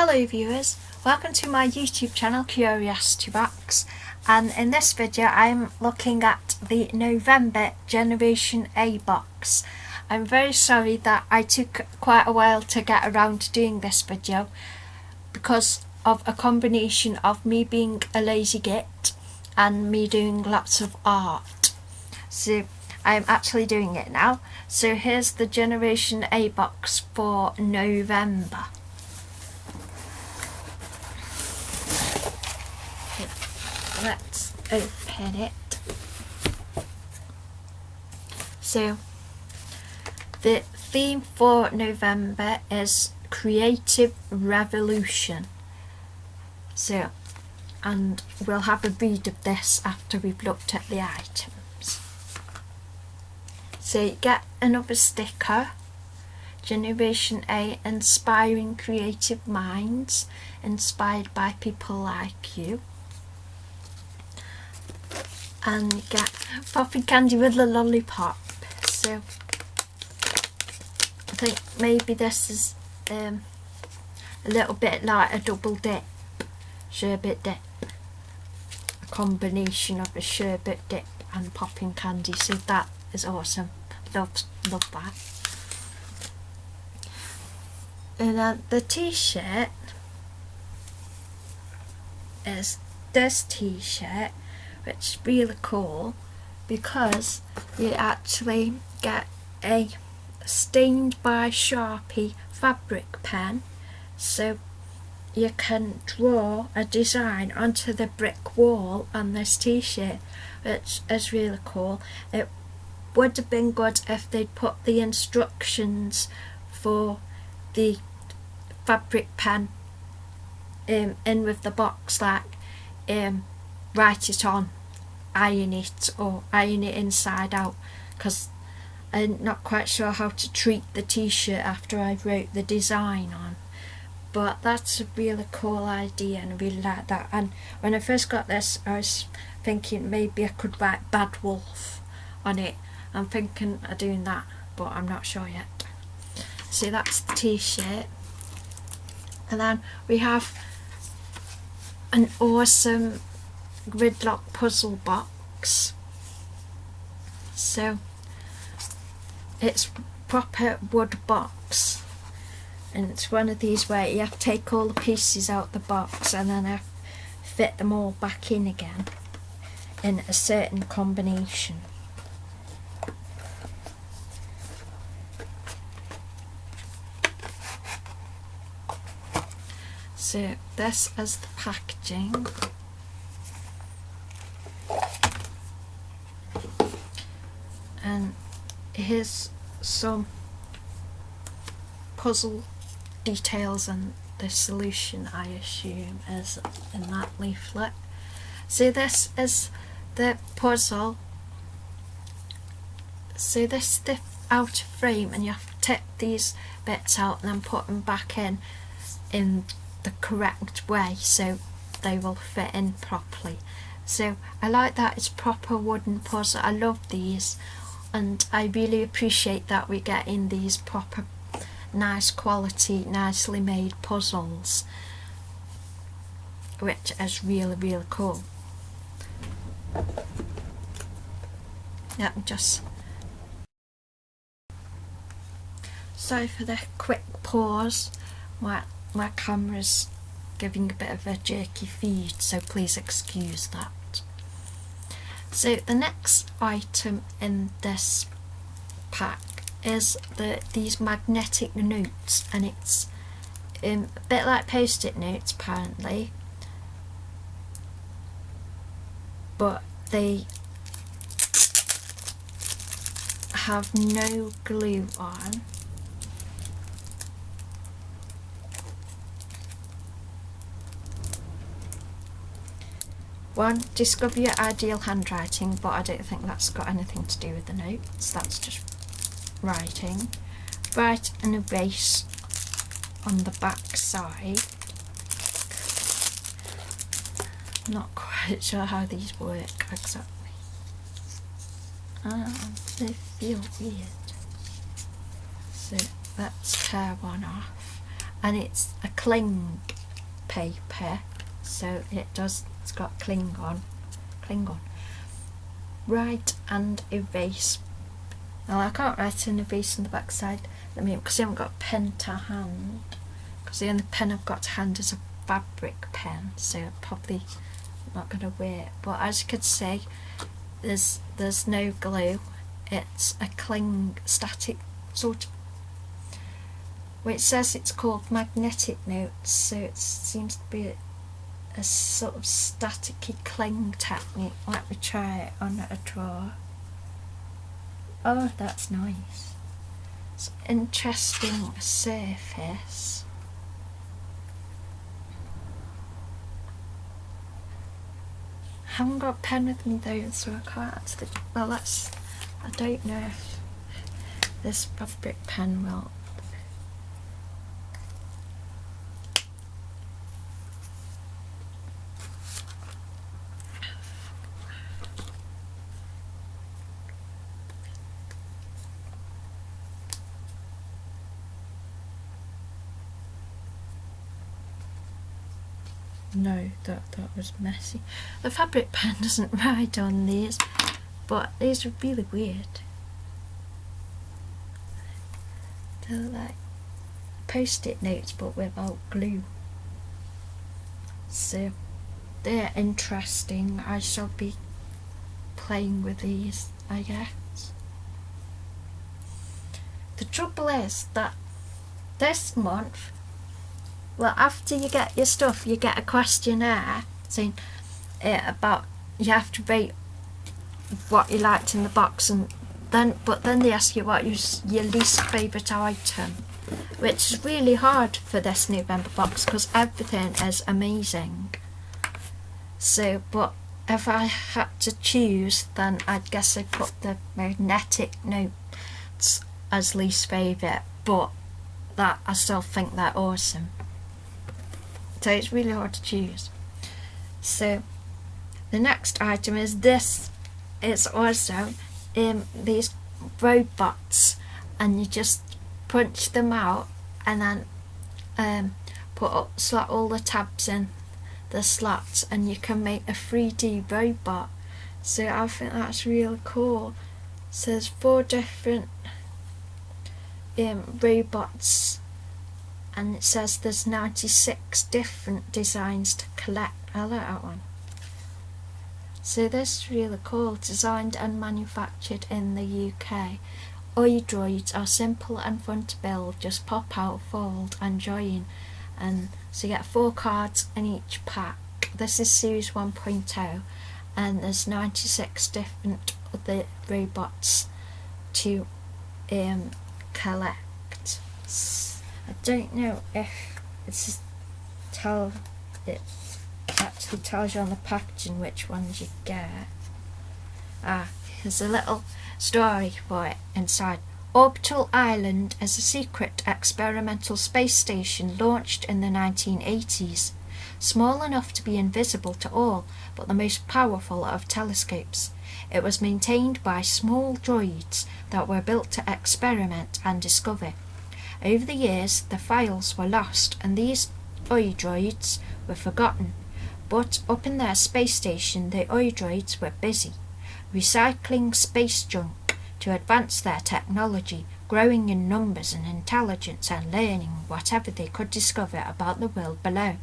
Hello viewers, welcome to my YouTube channel Curiosity Box, and in this video I'm looking at the November Generation A box. I'm very sorry that I took quite a while to get around to doing this video because of a combination of me being a lazy git and me doing lots of art. So I'm actually doing it now. So here's the Generation A box for November. Let's open it. So the theme for November is Creative Revolution. So, and we'll have a read of this after we've looked at the items. So you get another sticker, Generation A, inspiring creative minds, inspired by people like you. And get popping candy with a lollipop. So I think maybe this is a little bit like a double dip, sherbet dip, a combination of a sherbet dip and popping candy. So that is awesome. Love that. And then the t-shirt is this t-shirt, which is really cool because you actually get a stained by Sharpie fabric pen, so you can draw a design onto the brick wall on this t-shirt, which is really cool. It would have been good if they'd put the instructions for the fabric pen in with the box, like write it on, iron it, or iron it inside out, because I'm not quite sure how to treat the t-shirt after I wrote the design on. But that's a really cool idea and I really like that. And when I first got this I was thinking maybe I could write Bad Wolf on it. I'm thinking of doing that, but I'm not sure yet. So that's the t-shirt. And then we have an awesome gridlock puzzle box. So it's proper wood box, and it's one of these where you have to take all the pieces out the box and then have to fit them all back in again in a certain combination. So this is the packaging. And here's some puzzle details and the solution, I assume, is in that leaflet. So this is the puzzle. So this is the outer frame, and you have to take these bits out and then put them back in the correct way so they will fit in properly. So I like that it's proper wooden puzzle. I love these, and I really appreciate that we get in these proper nice quality, nicely made puzzles, which is really cool. Let me just, sorry for the quick pause, my camera's giving a bit of a jerky feed, so please excuse that. So the next item in this pack is these magnetic notes, and it's a bit like post-it notes apparently, but they have no glue on. One, discover your ideal handwriting, but I don't think that's got anything to do with the notes, that's just writing. Write and erase on the back side. Not quite sure how these work exactly. They feel weird. So let's tear one off. and it's a cling paper, so it's got cling on. Write and erase. Well, I can't write and erase on the back side, because I haven't got a pen to hand, because the only pen I've got to hand is a fabric pen, so I'm probably not going to wear it. But as you can see, there's no glue. It's a cling static sort of, well, it says it's called magnetic notes, so it seems to be a sort of staticky cling technique. Let me try it on a drawer. Oh, that's nice. It's interesting surface. I haven't got a pen with me though, so I can't actually, well, I don't know if this fabric pen will. No, that was messy. The fabric pen doesn't write on these, but these are really weird. They're like post-it notes but without glue. So they're interesting. I shall be playing with these, I guess. The trouble is that this month, well, after you get your stuff, you get a questionnaire saying about, you have to rate what you liked in the box, and then they ask you what your least favourite item, which is really hard for this November box because everything is amazing. So, but if I had to choose, then I'd guess I'd put the magnetic notes as least favourite, but that I still think they're awesome. So it's really hard to choose. So the next item is this. It's also these robots, and you just punch them out and then slot all the tabs in the slots, and you can make a 3D robot. So I think that's really cool. So there's 4 different robots, and it says there's 96 different designs to collect. I like that one. So this is really cool. Designed and manufactured in the UK. Droids are simple and fun to build. Just pop out, fold and join. And so you get 4 cards in each pack. This is series 1.0, and there's 96 different other robots to collect. I don't know if it actually tells you on the packaging which ones you get. Here's a little story for it inside. Orbital Island is a secret experimental space station launched in the 1980s. Small enough to be invisible to all, but the most powerful of telescopes. It was maintained by small droids that were built to experiment and discover. Over the years, the files were lost, and these droids were forgotten. But up in their space station, the droids were busy, recycling space junk to advance their technology, growing in numbers and intelligence, and learning whatever they could discover about the world below.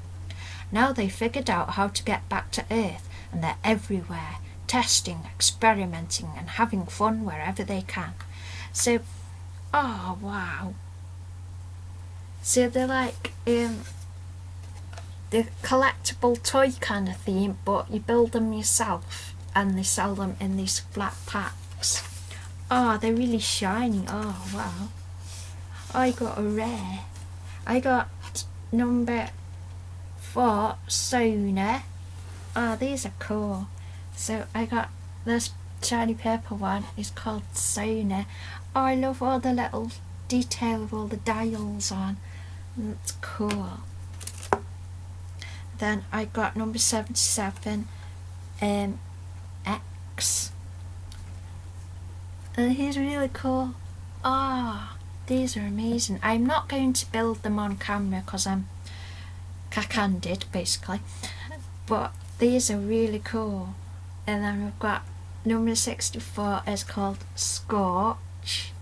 Now they figured out how to get back to Earth, and they're everywhere, testing, experimenting, and having fun wherever they can. So, oh wow. So they're like the collectible toy kind of theme, but you build them yourself, and they sell them in these flat packs. Oh, they're really shiny. Oh wow. I got a rare. I got number 4 Sona. Oh, these are cool. So I got this shiny purple one. It's called Sona. Oh, I love all the little detail of all the dials on. That's cool. Then I got number 77 X. And he's really cool. Ah, these are amazing. I'm not going to build them on camera because I'm cack-handed basically, but these are really cool. And then we've got number 64 is called Scorch.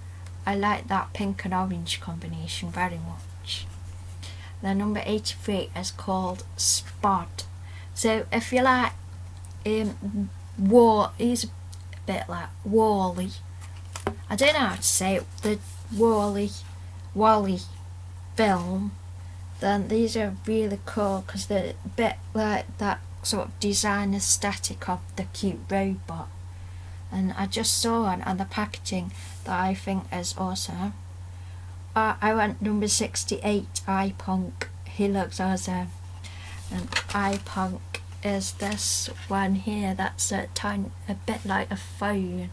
I like that pink and orange combination very much. Then number 83 is called Spod. So if you like he's a bit like Wally. I don't know how to say it, the Wally film. Then these are really cool because they're a bit like that sort of design aesthetic of the cute robot. And I just saw one on the packaging that I think is awesome. I went number 68, iPunk. He looks awesome. And iPunk is this one here that's a bit like a phone.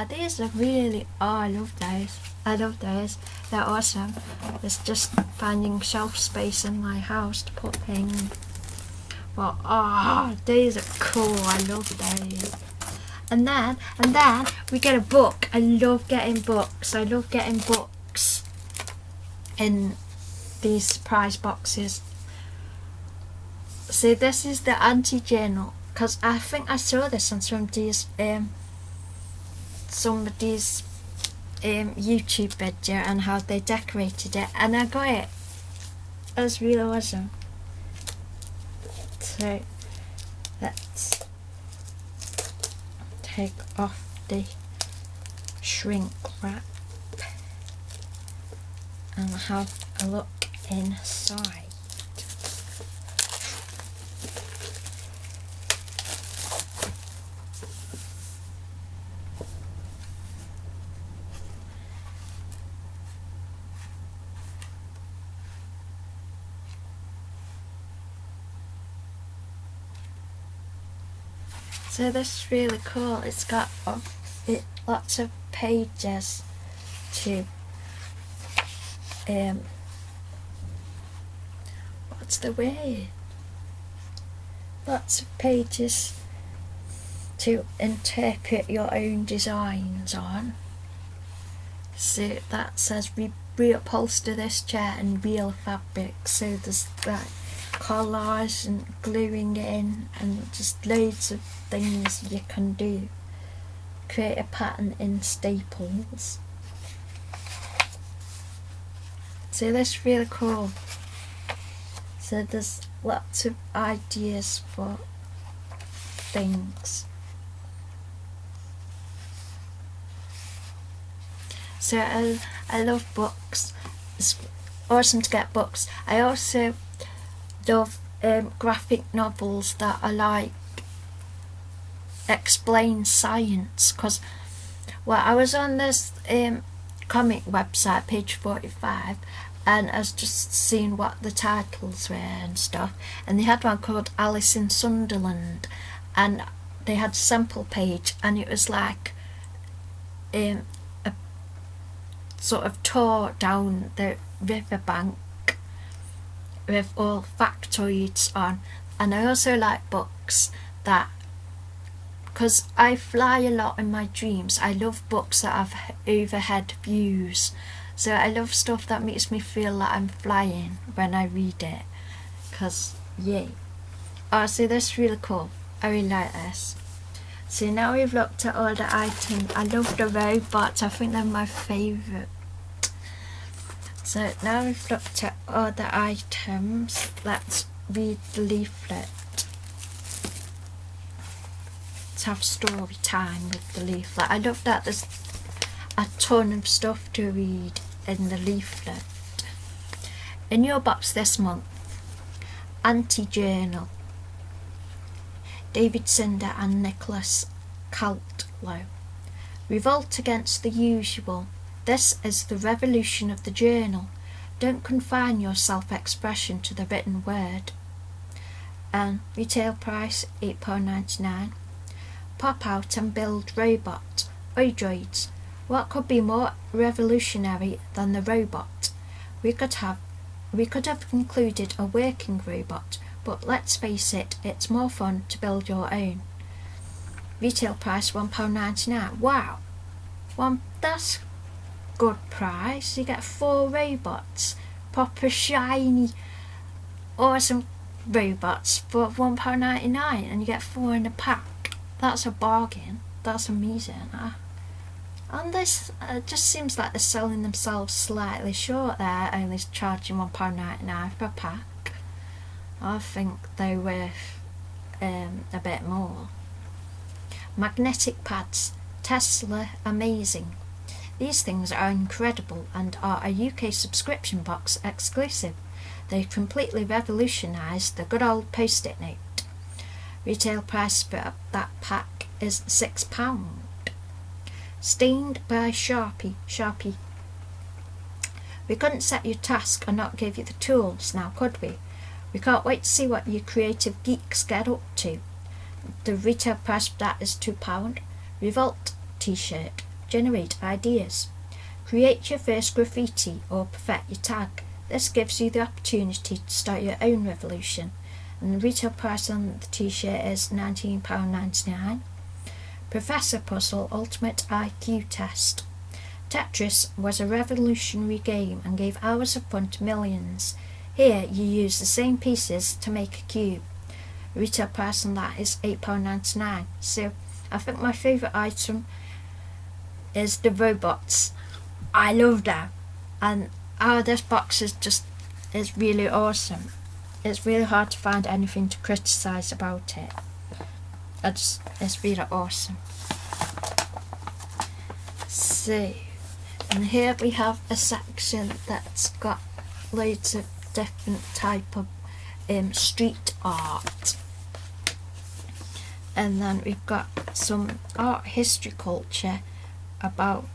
These are really, I love those. I love those. They're awesome. It's just finding shelf space in my house to put things. But these are cool. I love those. And then we get a book. I love getting books. I love getting books in these surprise boxes. So this is the anti-journal, because I think I saw this on somebody's YouTube video and how they decorated it, and I got it. It was really awesome. So let's take off the shrink wrap and have a look inside. So this is really cool. It's got lots of pages to what's the word? Lots of pages to interpret your own designs on. So that says reupholster this chair in real fabric. So there's like collage and gluing in and just loads of things you can do. Create a pattern in staples. So that's really cool. So there's lots of ideas for things. So I love books. It's awesome to get books. I also love graphic novels that are like explain science, because I was on this comic website, page 45, and I was just seeing what the titles were and stuff, and they had one called Alice in Sunderland, and they had a sample page, and it was like a sort of tour down the riverbank with all factoids on. And I also like books that, because I fly a lot in my dreams, I love books that have overhead views. So I love stuff that makes me feel like I'm flying when I read it, because yay. So that's really cool. I really like this. So now we've looked at all the items. I love the robots. I think they're my favourite. So now we've looked at all the items. Let's read the leaflet. Let's have story time with the leaflet. I love that there's a ton of stuff to read in the leaflet. In your box this month, Anti-Journal, David Cinder and Nicholas Caltlow. Revolt against the usual. This is the revolution of the journal. Don't confine your self-expression to the written word. And retail price £8.99. Pop out and build robot. Oi droids. What could be more revolutionary than the robot? We could have included a working robot, but let's face it, it's more fun to build your own. Retail price £1.99. Wow, that's good price. You get 4 robots, proper shiny, awesome robots for £1.99, and you get 4 in a pack. That's a bargain. That's amazing. And this just seems like they're selling themselves slightly short there, only charging £1.99 per pack. I think they're worth a bit more. Magnetic pads, Tesla amazing. These things are incredible and are a UK subscription box exclusive. They completely revolutionised the good old post-it note. Retail price for that pack is £6. Stained by Sharpie. We couldn't set your task and not give you the tools, now could we? We can't wait to see what you creative geeks get up to. The retail price for that is £2. Revolt t-shirt. Generate ideas. Create your first graffiti or perfect your tag. This gives you the opportunity to start your own revolution. And the retail price on the t-shirt is £19.99. Professor Puzzle Ultimate IQ Test. Tetris was a revolutionary game and gave hours of fun to millions. Here you use the same pieces to make a cube. The retail price on that is £8.99. So I think my favourite item is the robots. I love them. And this box is really awesome. It's really hard to find anything to criticise about it. It's really awesome. So, and here we have a section that's got loads of different type of street art. And then we've got some art history culture about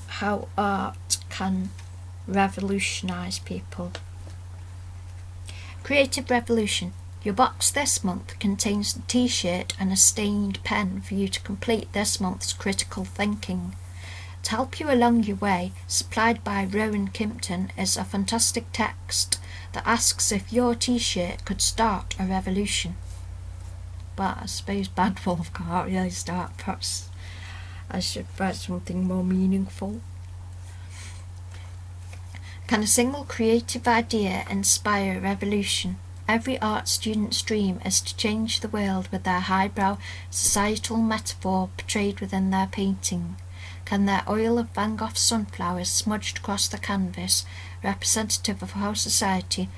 how art can revolutionise people. Creative Revolution. Your box this month contains a t-shirt and a stained pen for you to complete this month's critical thinking. To help you along your way, supplied by Rowan Kimpton, is a fantastic text that asks if your t-shirt could start a revolution. But I suppose Bad Wolf can't really start. Perhaps I should write something more meaningful. Can a single creative idea inspire a revolution? Every art student's dream is to change the world with their highbrow societal metaphor portrayed within their painting. Can their oil of Van Gogh's sunflowers smudged across the canvas, representative of how society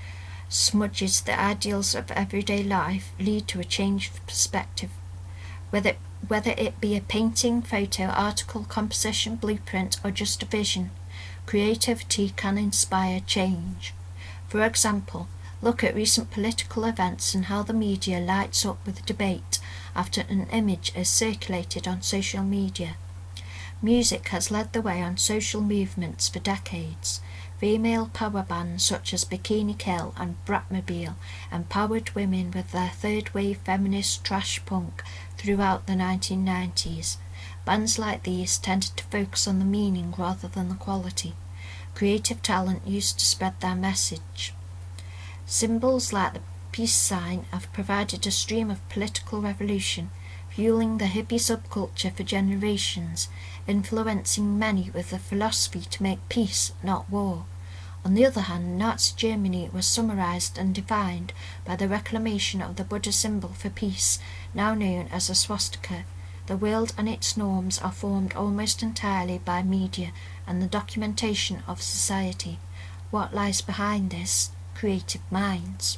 smudges the ideals of everyday life, lead to a change of perspective? Whether it be a painting, photo, article, composition, blueprint, or just a vision, creativity can inspire change. For example, look at recent political events and how the media lights up with debate after an image is circulated on social media. Music has led the way on social movements for decades. Female power bands such as Bikini Kill and Bratmobile empowered women with their third-wave feminist trash punk throughout the 1990s. Bands like these tended to focus on the meaning rather than the quality. Creative talent used to spread their message. Symbols like the peace sign have provided a stream of political revolution, fueling the hippie subculture for generations, influencing many with the philosophy to make peace, not war. On the other hand, Nazi Germany was summarised and defined by the reclamation of the Buddha symbol for peace, now known as a swastika. The world and its norms are formed almost entirely by media and the documentation of society. What lies behind this? Creative minds.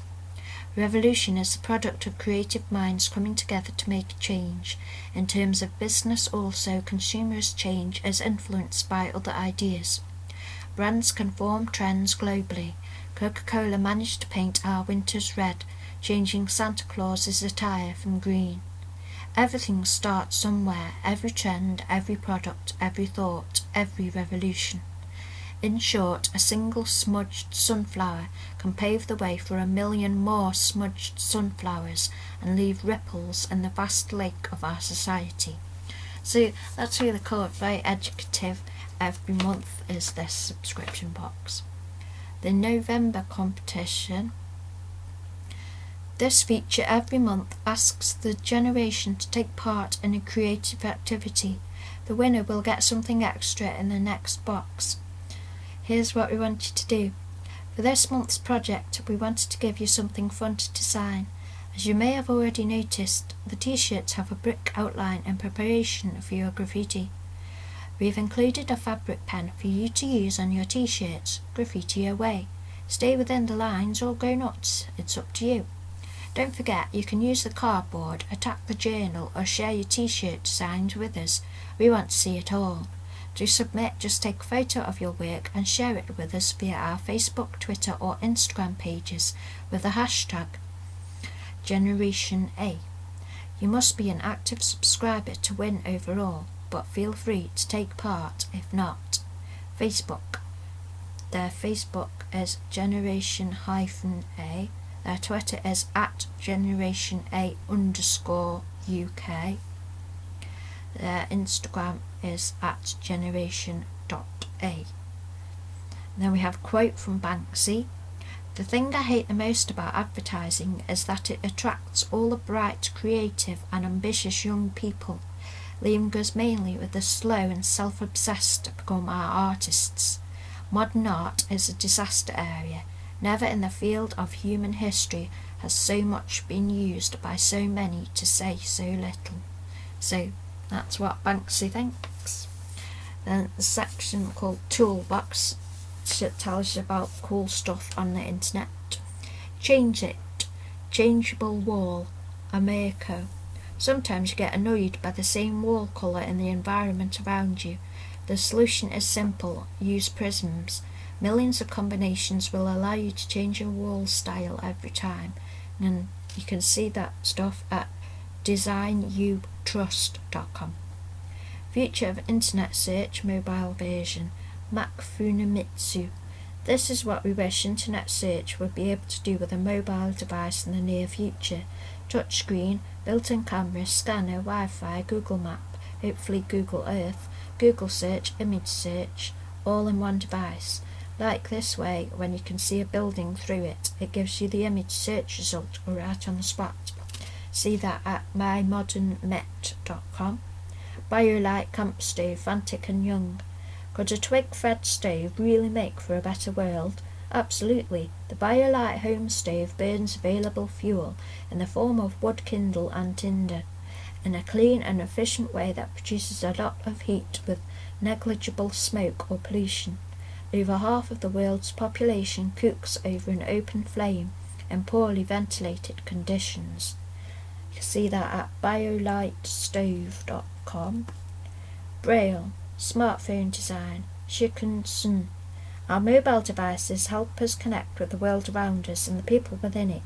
Revolution is the product of creative minds coming together to make a change. In terms of business also, consumerist change is influenced by other ideas. Brands can form trends globally. Coca-Cola managed to paint our winters red, changing Santa Claus's attire from green. Everything starts somewhere, every trend, every product, every thought, every revolution. In short, a single smudged sunflower can pave the way for 1 million more smudged sunflowers and leave ripples in the vast lake of our society. So that's really cool, very educative. Every month is this subscription box. The November competition This feature every month asks the generation to take part in a creative activity. The winner will get something extra in the next box. Here's what we want you to do. For this month's project, we wanted to give you something fun to design. As you may have already noticed, the t-shirts have a brick outline in preparation for your graffiti. We've included a fabric pen for you to use on your t-shirts. Graffiti away. Stay within the lines or go nuts, it's up to you. Don't forget, you can use the cardboard, attack the journal, or share your t-shirt designs with us. We want to see it all. To submit, just take a photo of your work and share it with us via our Facebook, Twitter or Instagram pages with the hashtag Generation A. You must be an active subscriber to win overall, but feel free to take part if not. Facebook. Their Facebook is Generation-A. Their Twitter is @GenerationA_UK. Their Instagram is @generation.a. Then we have a quote from Banksy. The thing I hate the most about advertising is that it attracts all the bright, creative and ambitious young people, leaving us mainly with the slow and self-obsessed to become our artists. Modern art is a disaster area. Never in the field of human history has so much been used by so many to say so little. So that's what Banksy thinks. Then the section called Toolbox tells you about cool stuff on the internet. Change it. Changeable wall. Americo. Sometimes you get annoyed by the same wall colour in the environment around you. The solution is simple. Use prisms. Millions of combinations will allow you to change your wall style every time, and you can see that stuff at designyoutrust.com. Future of internet search mobile version. Mac Funamitsu. This is what we wish internet search would be able to do with a mobile device in the near future. Touchscreen, built-in camera, scanner, Wi-Fi, Google Map, hopefully Google Earth, Google Search, image search, all in one device. Like this way, when you can see a building through it, it gives you the image search result right on the spot. See that at mymodernmet.com. BioLite camp stove, Fantic and Young. Could a twig-fed stove really make for a better world? Absolutely. The BioLite home stove burns available fuel in the form of wood, kindle and tinder in a clean and efficient way that produces a lot of heat with negligible smoke or pollution. Over half of the world's population cooks over an open flame in poorly ventilated conditions. You can see that at biolitestove.com. Braille, smartphone design, Shikansun. Our mobile devices help us connect with the world around us and the people within it.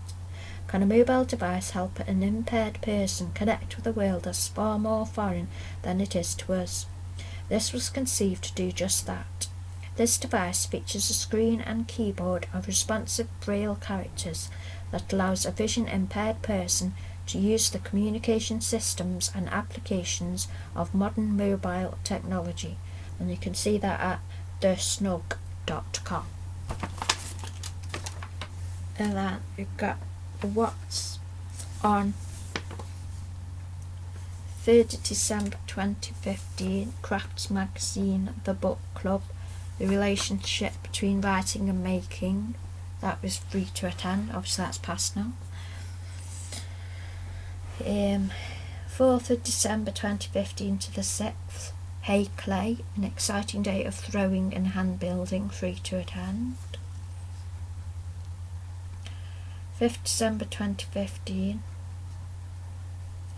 Can a mobile device help an impaired person connect with a world that's far more foreign than it is to us? This was conceived to do just that. This device features a screen and keyboard of responsive Braille characters that allows a vision-impaired person to use the communication systems and applications of modern mobile technology. And you can see that at thesnug.com. And then you've got what's on 3rd December 2015, Crafts Magazine, The Book Club, the relationship between writing and making. That was free to attend, obviously that's past now. 4th of December 2015 to the 6th, Hey Clay, an exciting day of throwing and hand building, free to attend. 5th December 2015,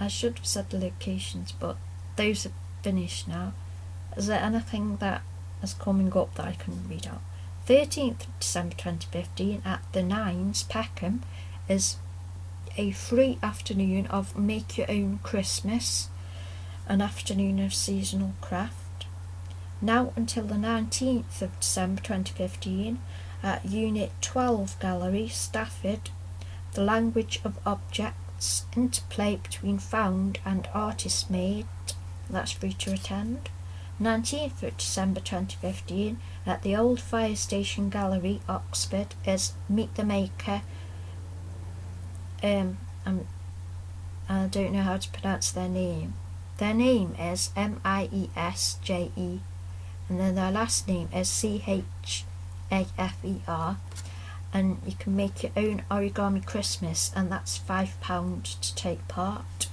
I should have said the locations, but those are finished now. Is there anything that is coming up that I can read out? 13th December 2015 at the Nines, Peckham, is a free afternoon of Make Your Own Christmas, an afternoon of seasonal craft. Now until the 19th of December 2015 at Unit 12 Gallery, Stafford, the language of objects, interplay between found and artist made. That's free to attend. 19th of December 2015 at the Old Fire Station Gallery, Oxford, is Meet the Maker, I don't know how to pronounce their name. Their name is Miesje, and then their last name is Chafer, and you can make your own origami Christmas, and that's £5 to take part.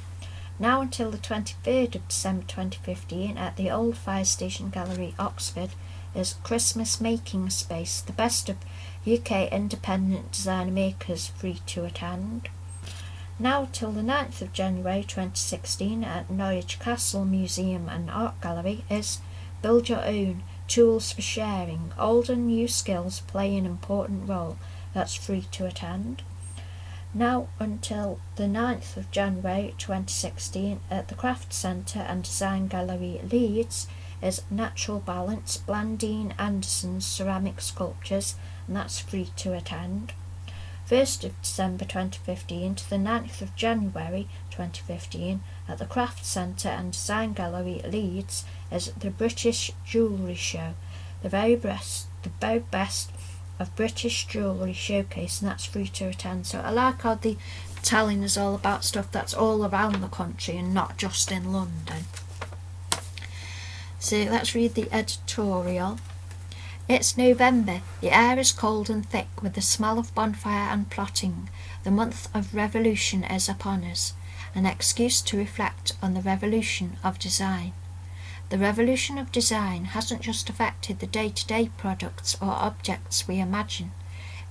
Now until the 23rd of December 2015 at the Old Fire Station Gallery, Oxford, is Christmas Making Space, the best of UK independent designer makers, free to attend. Now till the 9th of January 2016 at Norwich Castle Museum and Art Gallery is Build Your Own, Tools for Sharing, Old and New Skills Play an Important Role, that's free to attend. Now until the 9th of January 2016 at the Craft Centre and Design Gallery, Leeds, is Natural Balance, Blandine Anderson's Ceramic Sculptures, and that's free to attend. 1st of December 2015 to the 9th of January 2015 at the Craft Centre and Design Gallery, Leeds, is the British Jewellery Show, the very best of British jewellery showcase, and that's free to attend. So I like how they're telling us all about stuff that's all around the country and not just in London. So let's read the editorial. It's November. The air is cold and thick with the smell of bonfire and plotting. The month of revolution is upon us, an excuse to reflect on the revolution of design. The revolution of design hasn't just affected the day-to-day products or objects we imagine.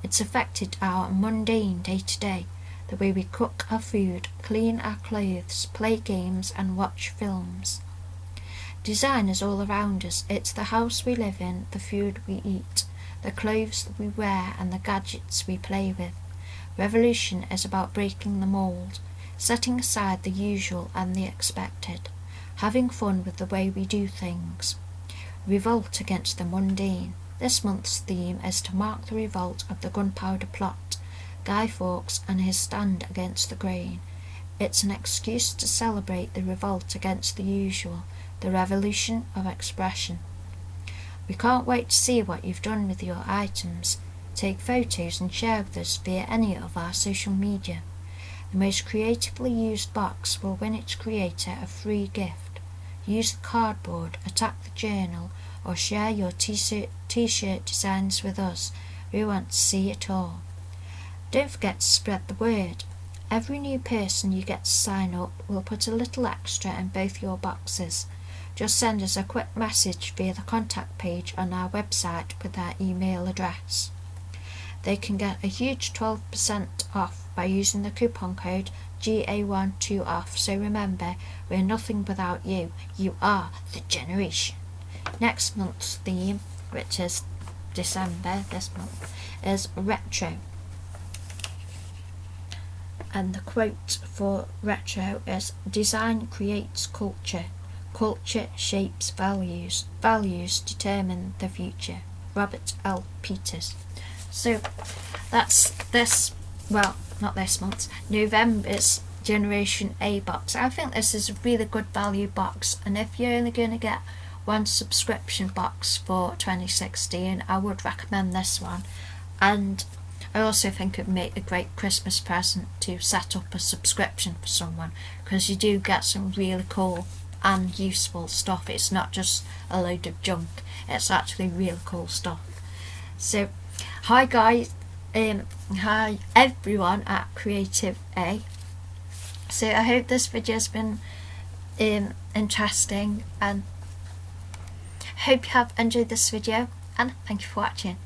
It's affected our mundane day-to-day, the way we cook our food, clean our clothes, play games and watch films. Design is all around us. It's the house we live in, the food we eat, the clothes that we wear and the gadgets we play with. Revolution is about breaking the mould, setting aside the usual and the expected, having fun with the way we do things. Revolt against the mundane. This month's theme is to mark the revolt of the Gunpowder Plot, Guy Fawkes and his stand against the grain. It's an excuse to celebrate the revolt against the usual, the revolution of expression. We can't wait to see what you've done with your items. Take photos and share with us via any of our social media. The most creatively used box will win its creator a free gift. Use the cardboard, attack the journal, or share your t-shirt designs with us. We want to see it all. Don't forget to spread the word. Every new person you get to sign up will put a little extra in both your boxes. Just send us a quick message via the contact page on our website with our email address. They can get a huge 12% off by using the coupon code GA12OFF. So remember, we're nothing without you. You are the generation. Next month's theme, which is December this month, is retro. And the quote for retro is, "Design creates culture. Culture shapes values. Values determine the future." Robert L. Peters. So that's this, well, not this month's, November's Generation A box. I think this is a really good value box, and if you're only going to get one subscription box for 2016, I would recommend this one. And I also think it would make a great Christmas present to set up a subscription for someone, because you do get some really cool and useful stuff. It's not just a load of junk, it's actually really cool stuff. So hi guys, hi everyone at Creative A. So I hope this video has been interesting, and hope you have enjoyed this video, and thank you for watching.